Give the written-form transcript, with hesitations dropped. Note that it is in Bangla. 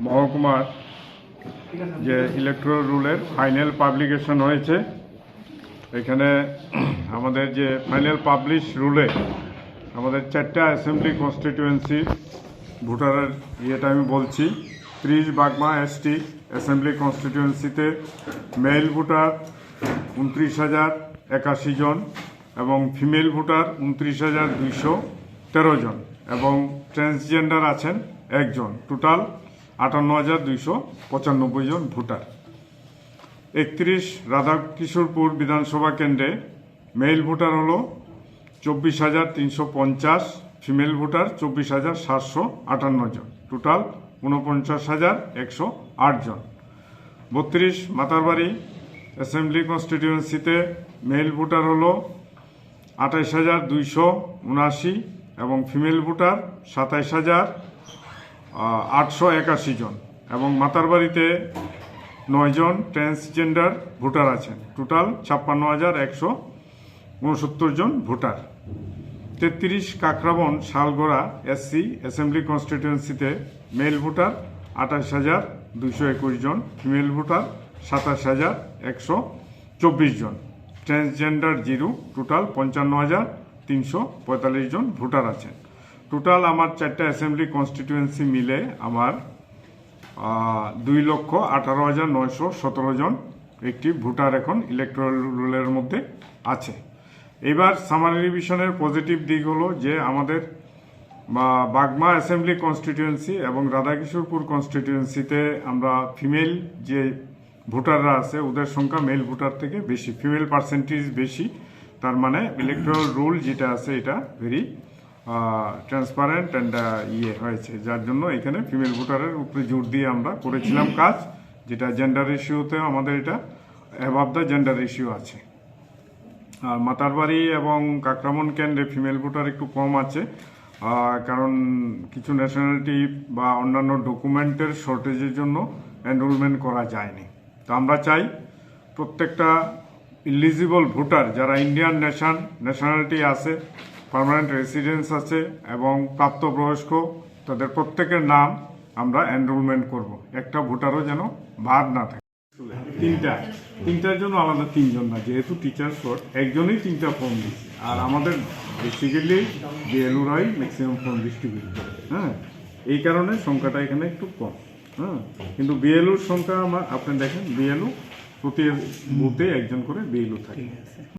মহকুমার যে ইলেকট্রাল রুলের ফাইনাল পাবলিকেশন হয়েছে। এখানে আমাদের যে ফাইনাল পাবলিশ রুলে আমাদের 4টা অ্যাসেম্বলি কনস্টিটিউয়েন্সি ভোটারের ইয়েটা আমি বলছি। 30 বাগমা এসটি অ্যাসেম্বলি কনস্টিটিউয়েন্সিতে মেল ভোটার 29,081 জন এবং ফিমেল ভোটার 29,213 জন এবং ট্রান্সজেন্ডার আছেন 1 জন। টোটাল 58,295 জন ভোটার। 31 রাধাকিশোরপুর বিধানসভা কেন্দ্রে মেল ভোটার হলো 24,350, ফিমেল ভোটার 24,758 জন। টোটাল 49,108 জন। 32 মাতারবাড়ি অ্যাসেম্বলি কনস্টিটিউয়েন্সিতে মেল ভোটার হলো 28,279 এবং ফিমেল ভোটার 27,881 জন এবং মাতারবাড়িতে 9 জন ট্রান্সজেন্ডার ভোটার আছেন। টোটাল 56,169 জন voter. 33 Kakraban Shalgara SC assembly কনস্টিটিউয়েন্সিতে মেল ভোটার 28,221 জন, ফিমেল ভোটার 27,124 জন, ট্রান্সজেন্ডার 0। টোটাল 55,345 জন ভোটার আছেন। টোটাল আমার 4টা অ্যাসেম্বলি কনস্টিটিউয়েন্সি মিলে আমার 2,18,917 জন একটি ভোটার এখন ইলেকট্রাল রুলের মধ্যে আছে। এবার সামারি রিভিশনের পজিটিভ দিক হলো যে আমাদের বাগমা অ্যাসেম্বলি কনস্টিটিউয়েন্সি এবং রাধাকিশোরপুর কনস্টিটিউয়েন্সিতে আমরা ফিমেল যে ভোটাররা আছে ওদের সংখ্যা মেল ভোটার থেকে বেশি, ফিমেল পার্সেন্টেজ বেশি। তার মানে ইলেকট্রাল রুল যেটা আছে এটা ভেরি ট্রান্সপারেন্ট অ্যান্ড হয়েছে, যার জন্য এখানে ফিমেল ভোটারের উপরে জোর দিয়ে আমরা করেছিলাম কাজ, যেটা জেন্ডার রেশিওতে আমাদের এটা অ্যাবাভ দ্য জেন্ডার রেশিও আছে। আর মাতারবাড়ি এবং কাকরামন কেন্দ্রে ফিমেল ভোটার একটু কম আছে, কারণ কিছু ন্যাশনালিটি বা অন্যান্য ডকুমেন্টের শর্টেজের জন্য এনরোলমেন্ট করা যায়নি। তো আমরা চাই প্রত্যেকটা ইলিজিবল ভোটার যারা ইন্ডিয়ান ন্যাশনালিটি আছে, পার্মানেন্ট রেসিডেন্স আছে এবং প্রাপ্তবয়স্ক, তাদের প্রত্যেকের নাম আমরা এনরোলমেন্ট করব। একটা ভোটারও যেন বাদ না থাকে। তিনটার জন্য আলাদা 3 জন না, যেহেতু টিচার শর্ট, একজনই 3টা ফর্ম দিচ্ছে। আর আমাদের বেসিক্যালি বিএলওরাই ম্যাক্সিমাম ফর্ম ডিস্ট্রিবিউট করে। হ্যাঁ, এই কারণে সংখ্যাটা এখানে একটু কম। হ্যাঁ, কিন্তু বিএলওর সংখ্যা আপনি দেখেন, বিএলও প্রতি বুথে 1 জন করে বিএলও থাকে।